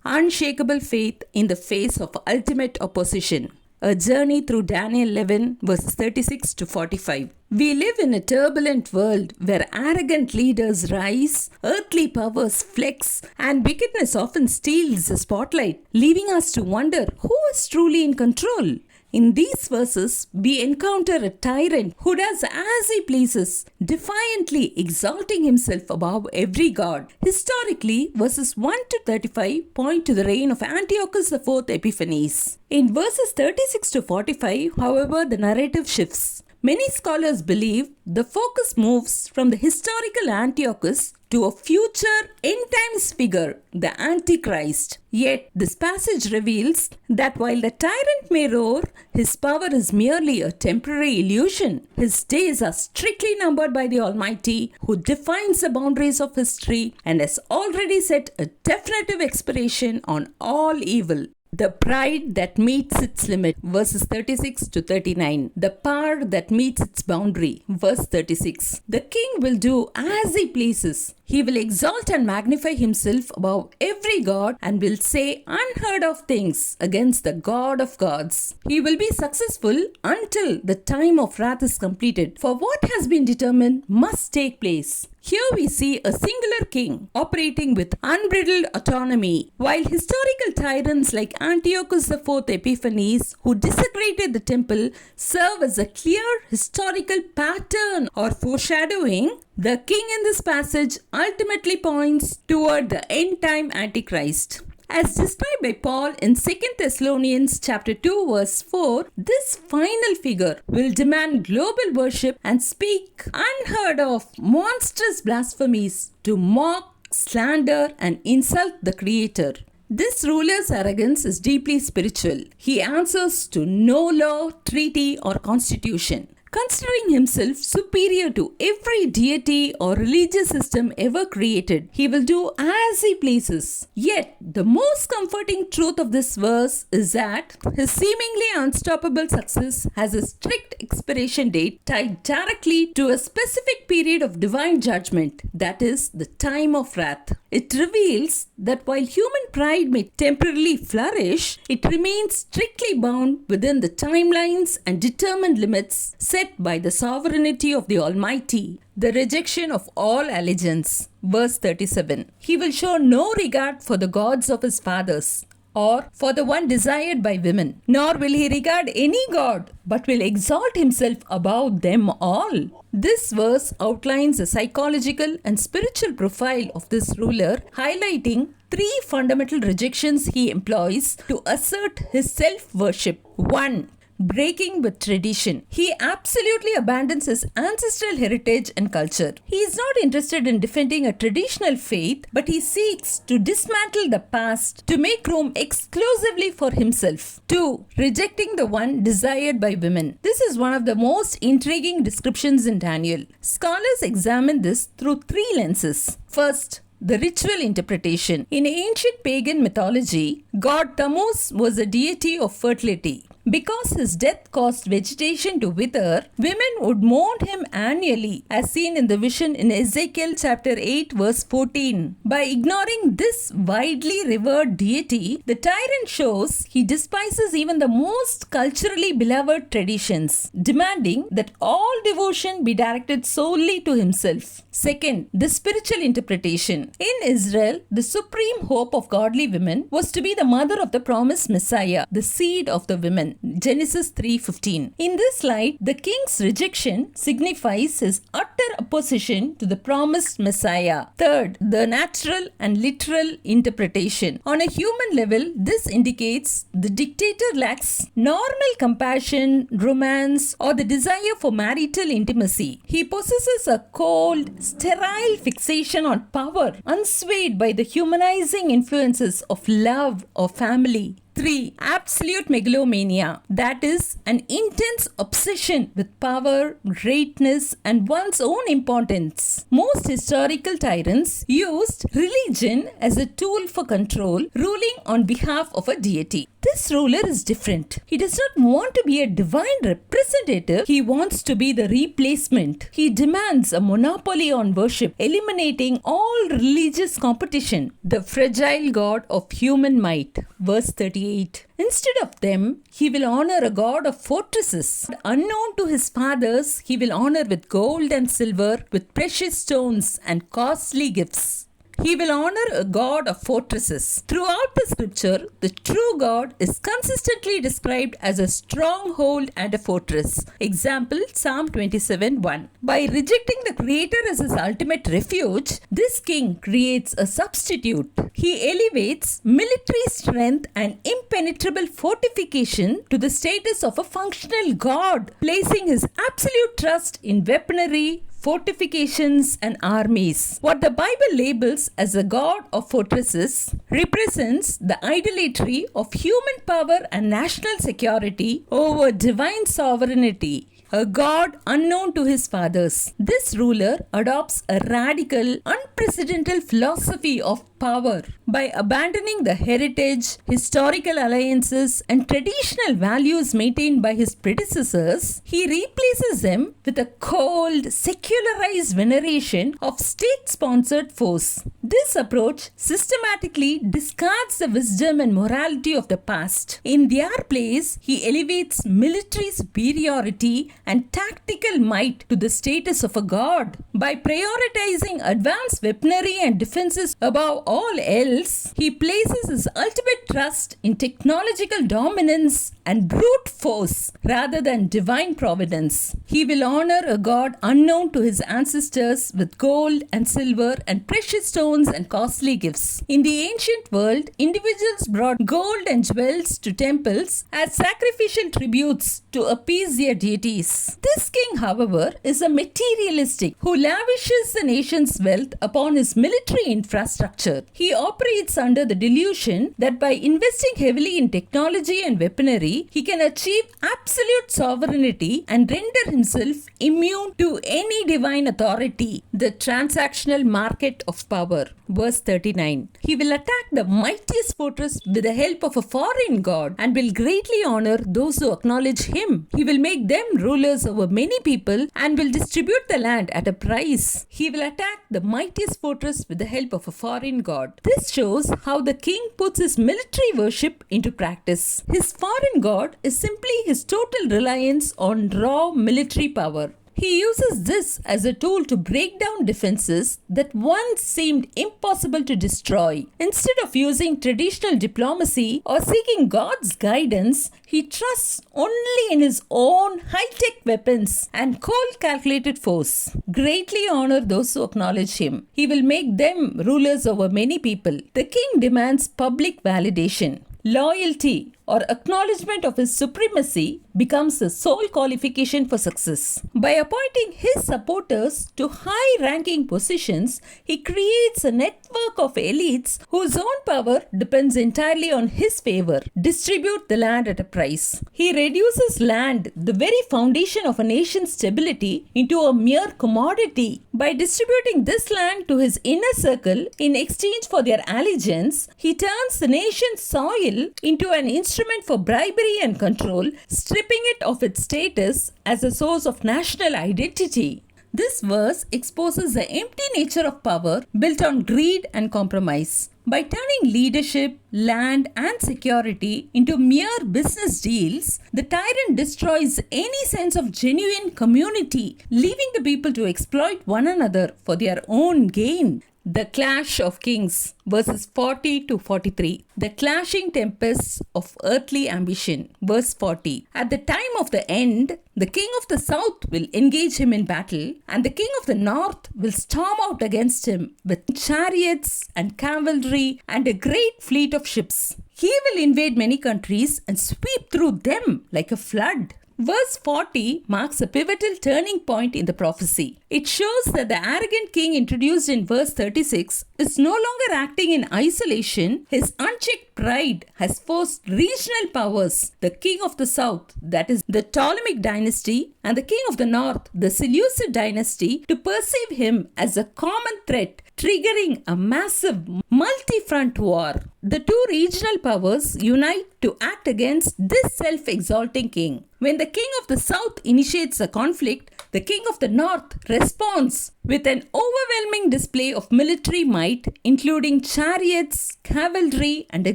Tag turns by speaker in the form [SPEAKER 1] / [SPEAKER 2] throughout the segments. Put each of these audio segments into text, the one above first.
[SPEAKER 1] unshakable faith in the face of ultimate opposition. A journey through Daniel 11 verses 36 to 45. We live in a turbulent world where arrogant leaders rise, earthly powers flex, and wickedness often steals the spotlight, leaving us to wonder who is truly in control. In these verses, we encounter a tyrant who does as he pleases, defiantly exalting himself above every god. Historically, verses 1 to 35 point to the reign of Antiochus IV Epiphanes. In verses 36 to 45, however, the narrative shifts. Many scholars believe the focus moves from the historical Antiochus to a future end times figure, the Antichrist. Yet, this passage reveals that while the tyrant may roar, his power is merely a temporary illusion. His days are strictly numbered by the Almighty, who defines the boundaries of history and has already set a definitive expiration on all evil. The pride that meets its limit, verses 36 to 39. The power that meets its boundary, verse 36. The king will do as he pleases. He will exalt and magnify himself above every god and will say unheard of things against the God of gods. He will be successful until the time of wrath is completed, for what has been determined must take place. Here we see a singular king operating with unbridled autonomy, while historical tyrants like Antiochus IV Epiphanes, who desecrated the temple, serve as a clear historical pattern or foreshadowing. The king in this passage ultimately points toward the end-time Antichrist. As described by Paul in 2 Thessalonians chapter 2 verse 4, this final figure will demand global worship and speak unheard of monstrous blasphemies to mock, slander, and insult the Creator. This ruler's arrogance is deeply spiritual. He answers to no law, treaty, or constitution. Considering himself superior to every deity or religious system ever created, he will do as he pleases. Yet, the most comforting truth of this verse is that his seemingly unstoppable success has a strict expiration date tied directly to a specific period of divine judgment, that is, the time of wrath. It reveals that while human pride may temporarily flourish, it remains strictly bound within the timelines and determined limits set by the sovereignty of the Almighty. The rejection of all allegiance. Verse 37. He will show no regard for the gods of his fathers, or for the one desired by women, nor will he regard any god, but will exalt himself above them all. This verse outlines the psychological and spiritual profile of this ruler, highlighting three fundamental rejections he employs to assert his self-worship. 1. Breaking with tradition. He absolutely abandons his ancestral heritage and culture. He is not interested in defending a traditional faith, but he seeks to dismantle the past to make room exclusively for himself. 2. Rejecting the one desired by women. This is one of the most intriguing descriptions in Daniel. Scholars examine this through three lenses. First, the ritual interpretation. In ancient pagan mythology, god Tammuz was a deity of fertility. Because his death caused vegetation to wither, women would mourn him annually, as seen in the vision in Ezekiel chapter 8 verse 14. By ignoring this widely revered deity, the tyrant shows he despises even the most culturally beloved traditions, demanding that all devotion be directed solely to himself. Second, the spiritual interpretation. In Israel, the supreme hope of godly women was to be the mother of the promised Messiah, the seed of the women. Genesis 3:15. In this light, the king's rejection signifies his utter opposition to the promised Messiah. Third, the natural and literal interpretation. On a human level, this indicates the dictator lacks normal compassion, romance, or the desire for marital intimacy. He possesses a cold, sterile fixation on power, unswayed by the humanizing influences of love or family. 3. Absolute megalomania. That is, an intense obsession with power, greatness, and one's own importance. Most historical tyrants used religion as a tool for control, ruling on behalf of a deity. This This ruler is different. He does not want to be a divine representative. He wants to be the replacement. He demands a monopoly on worship, eliminating all religious competition. The fragile god of human might. Verse 38. Instead of them, he will honor a god of fortresses. Unknown to his fathers, he will honor with gold and silver, with precious stones and costly gifts. He will honor a god of fortresses. Throughout the scripture, the true God is consistently described as a stronghold and a fortress. Example, Psalm 27:1. By rejecting the Creator as his ultimate refuge, this king creates a substitute. He elevates military strength and impenetrable fortification to the status of a functional god, placing his absolute trust in weaponry, fortifications and armies. What the Bible labels as a god of fortresses represents the idolatry of human power and national security over divine sovereignty. A god unknown to his fathers. This ruler adopts a radical, unprecedented philosophy of power. By abandoning the heritage, historical alliances, and traditional values maintained by his predecessors, he replaces them with a cold, secularized veneration of state-sponsored foes. This approach systematically discards the wisdom and morality of the past. In their place, he elevates military superiority and tactical might to the status of a god. By prioritizing advanced weaponry and defenses above all else, he places his ultimate trust in technological dominance and brute force rather than divine providence. He will honor a god unknown to his ancestors with gold and silver and precious stones and costly gifts. In the ancient world, individuals brought gold and jewels to temples as sacrificial tributes to appease their deities. This king, however, is a materialistic who lavishes the nation's wealth upon his military infrastructure. He operates under the delusion that by investing heavily in technology and weaponry, he can achieve absolute sovereignty and render himself immune to any divine authority. The transactional market of power. Verse 39. He will attack the mightiest fortress with the help of a foreign god and will greatly honor those who acknowledge him. He will make them rulers over many people and will distribute the land at a price. He will attack the mightiest fortress with the help of a foreign god. This shows how the king puts his military worship into practice. His foreign god is simply his total reliance on raw military power. He uses this as a tool to break down defenses that once seemed impossible to destroy. Instead of using traditional diplomacy or seeking God's guidance, he trusts only in his own high-tech weapons and cold calculated force. Greatly honor those who acknowledge him. He will make them rulers over many people. The king demands public validation. Loyalty or acknowledgement of his supremacy becomes the sole qualification for success. By appointing his supporters to high-ranking positions, he creates a network of elites whose own power depends entirely on his favor. Distribute the land at a price. He reduces land, the very foundation of a nation's stability, into a mere commodity. By distributing this land to his inner circle in exchange for their allegiance, he turns the nation's soil into an instrument for bribery and control, stripping it of its status as a source of national identity. This verse exposes the empty nature of power built on greed and compromise. By turning leadership, land, and security into mere business deals, the tyrant destroys any sense of genuine community, leaving the people to exploit one another for their own gain. The clash of kings, verses 40 to 43. The clashing tempests of earthly ambition, verse 40. At the time of the end, the king of the south will engage him in battle, and the king of the north will storm out against him with chariots and cavalry and a great fleet of ships. He will invade many countries and sweep through them like a flood. Verse 40 marks a pivotal turning point in the prophecy. It shows that the arrogant king introduced in verse 36 is no longer acting in isolation. His unchecked pride has forced regional powers, the king of the south, that is the Ptolemaic dynasty, and the king of the north, the Seleucid dynasty, to perceive him as a common threat, triggering a massive multi-front war. the two regional powers unite to act against this self-exalting king. When the king of the south initiates a conflict, the king of the north responds with an overwhelming display of military might, including chariots, cavalry, and a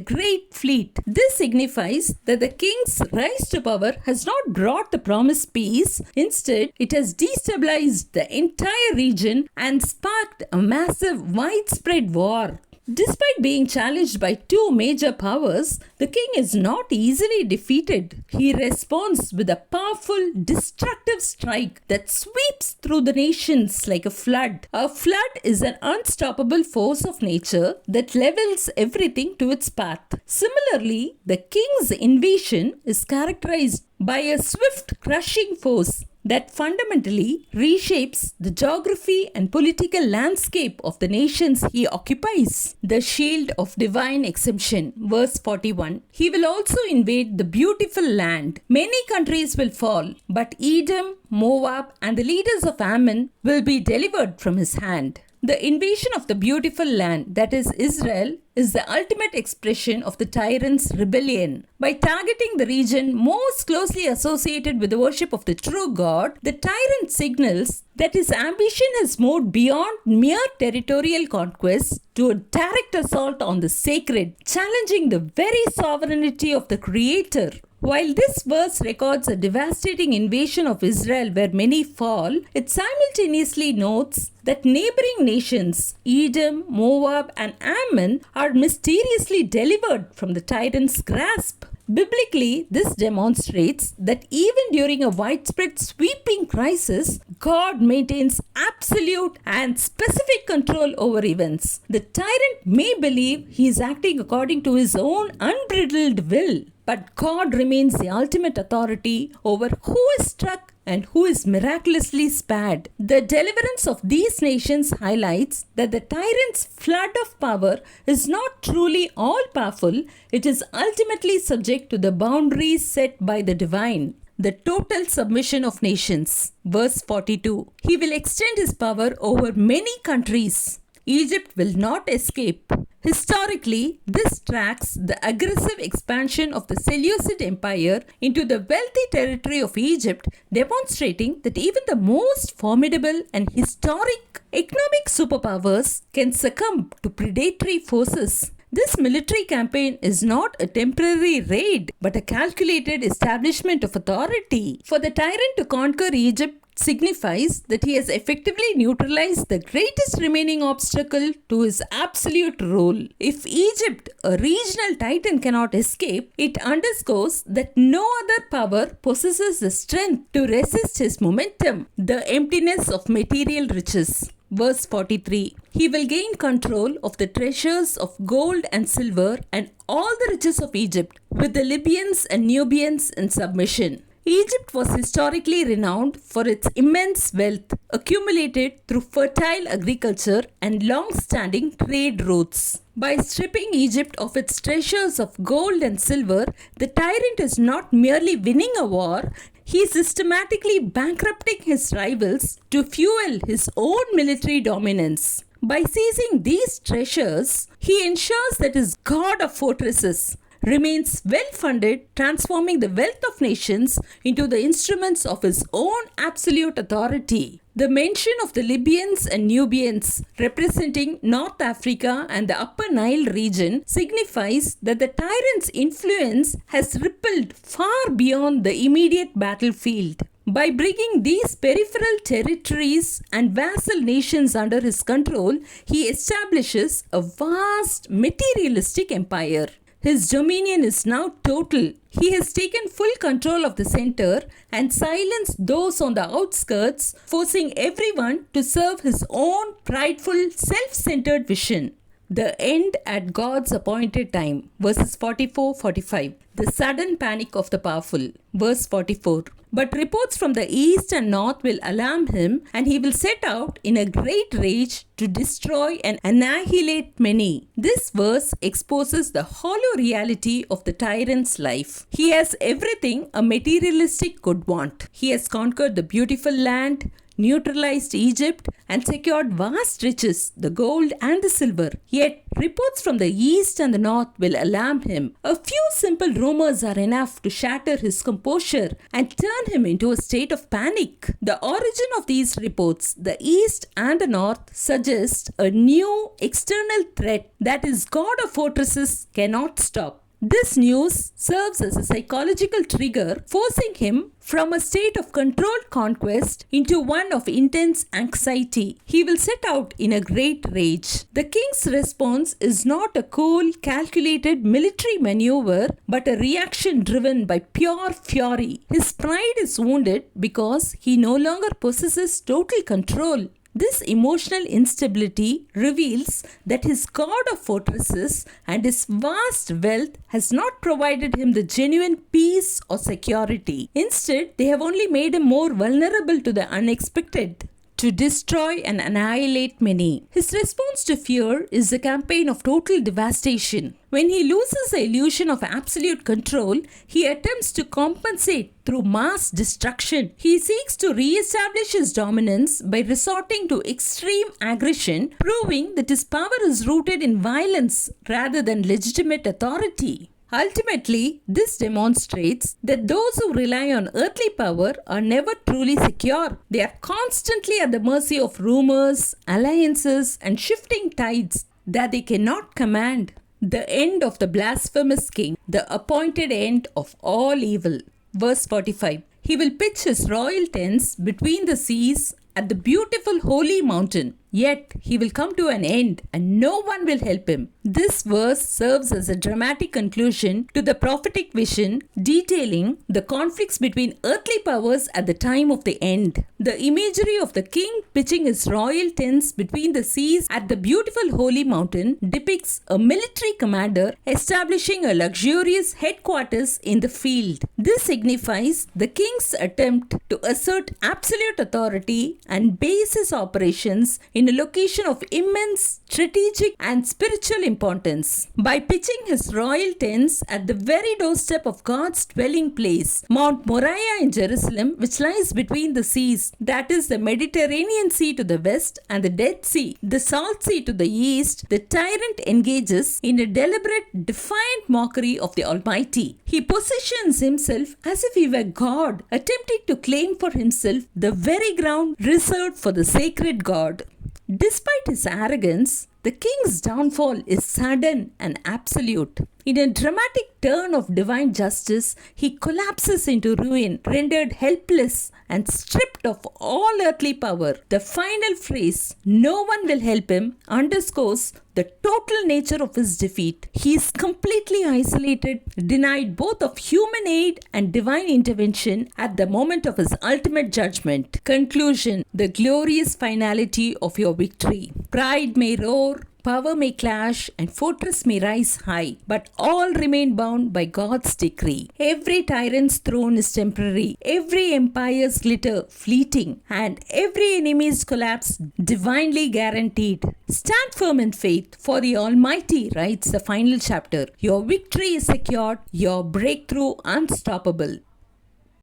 [SPEAKER 1] great fleet. This signifies that the king's rise to power has not brought the promised peace. Instead, it has destabilized the entire region and sparked a massive, widespread war. Despite being challenged by two major powers, the king is not easily defeated. He responds with a powerful, destructive strike that sweeps through the nations like a flood. A flood is an unstoppable force of nature that levels everything to its path. Similarly, the king's invasion is characterized by a swift, crushing force that fundamentally reshapes the geography and political landscape of the nations he occupies. The shield of divine exemption, verse 41. He will also invade the beautiful land. Many countries will fall, but Edom, Moab, and the leaders of Ammon will be delivered from his hand. The invasion of the beautiful land, that is Israel, is the ultimate expression of the tyrant's rebellion. By targeting the region most closely associated with the worship of the true God, the tyrant signals that his ambition has moved beyond mere territorial conquest to a direct assault on the sacred, challenging the very sovereignty of the Creator. While this verse records a devastating invasion of Israel where many fall, it simultaneously notes that neighboring nations, Edom, Moab, and Ammon, are mysteriously delivered from the tyrant's grasp. Biblically, this demonstrates that even during a widespread sweeping crisis, God maintains absolute and specific control over events. The tyrant may believe he is acting according to his own unbridled will, but God remains the ultimate authority over who is struck and who is miraculously spared. The deliverance of these nations highlights that the tyrant's flood of power is not truly all-powerful, it is ultimately subject to the boundaries set by the divine. The total submission of nations. Verse 42. He will extend his power over many countries. Egypt will not escape. Historically, this tracks the aggressive expansion of the Seleucid Empire into the wealthy territory of Egypt, demonstrating that even the most formidable and historic economic superpowers can succumb to predatory forces. This military campaign is not a temporary raid, but a calculated establishment of authority. For the tyrant to conquer Egypt signifies that he has effectively neutralized the greatest remaining obstacle to his absolute rule. If Egypt, a regional titan, cannot escape, it underscores that no other power possesses the strength to resist his momentum. The emptiness of material riches. Verse 43. He will gain control of the treasures of gold and silver and all the riches of Egypt, with the Libyans and Nubians in submission. Egypt was historically renowned for its immense wealth accumulated through fertile agriculture and long-standing trade routes. By stripping Egypt of its treasures of gold and silver, the tyrant is not merely winning a war, he is systematically bankrupting his rivals to fuel his own military dominance. By seizing these treasures, he ensures that his god of fortresses remains well-funded, transforming the wealth of nations into the instruments of his own absolute authority. The mention of the Libyans and Nubians, representing North Africa and the Upper Nile region, signifies that the tyrant's influence has rippled far beyond the immediate battlefield. By bringing these peripheral territories and vassal nations under his control, he establishes a vast materialistic empire. His dominion is now total. He has taken full control of the center and silenced those on the outskirts, forcing everyone to serve his own prideful, self-centered vision. The end at God's appointed time. Verses 44-45. The sudden panic of the powerful. Verse 44. But reports from the east and north will alarm him, and he will set out in a great rage to destroy and annihilate many. This verse exposes the hollow reality of the tyrant's life. He has everything a materialistic could want. He has conquered the beautiful land, neutralized Egypt, and secured vast riches, the gold and the silver. Yet, reports from the east and the north will alarm him. A few simple rumors are enough to shatter his composure and turn him into a state of panic. The origin of these reports, the east and the north, suggest a new external threat that his god of fortresses cannot stop. This news serves as a psychological trigger, forcing him from a state of controlled conquest into one of intense anxiety. He will set out in a great rage. The king's response is not a cool, calculated military maneuver, but a reaction driven by pure fury. His pride is wounded because he no longer possesses total control. This emotional instability reveals that his god of fortresses and his vast wealth has not provided him the genuine peace or security. Instead, they have only made him more vulnerable to the unexpected, to destroy and annihilate many. His response to fear is a campaign of total devastation. When he loses the illusion of absolute control, he attempts to compensate through mass destruction. He seeks to re-establish his dominance by resorting to extreme aggression, proving that his power is rooted in violence rather than legitimate authority. Ultimately, this demonstrates that those who rely on earthly power are never truly secure. They are constantly at the mercy of rumors, alliances, and shifting tides that they cannot command. The end of the blasphemous king, the appointed end of all evil. Verse 45. He will pitch his royal tents between the seas at the beautiful holy mountain. Yet he will come to an end and no one will help him. This verse serves as a dramatic conclusion to the prophetic vision detailing the conflicts between earthly powers at the time of the end. The imagery of the king pitching his royal tents between the seas at the beautiful holy mountain depicts a military commander establishing a luxurious headquarters in the field. This signifies the king's attempt to assert absolute authority and base his operations in a location of immense strategic and spiritual importance. By pitching his royal tents at the very doorstep of God's dwelling place, Mount Moriah in Jerusalem, which lies between the seas, that is the Mediterranean Sea to the west and the Dead Sea, the Salt Sea to the east, the tyrant engages in a deliberate, defiant mockery of the Almighty. He positions himself as if he were God, attempting to claim for himself the very ground reserved for the sacred God. Despite his arrogance, the king's downfall is sudden and absolute. In a dramatic turn of divine justice, he collapses into ruin, rendered helpless and stripped of all earthly power. The final phrase, "no one will help him," underscores the total nature of his defeat. He is completely isolated, denied both of human aid and divine intervention at the moment of his ultimate judgment. Conclusion: the glorious finality of your victory. Pride may roar, power may clash, and fortress may rise high, but all remain bound by God's decree. Every tyrant's throne is temporary, every empire's glitter fleeting, and every enemy's collapse divinely guaranteed. Stand firm in faith, for the Almighty writes the final chapter. Your victory is secured, your breakthrough unstoppable.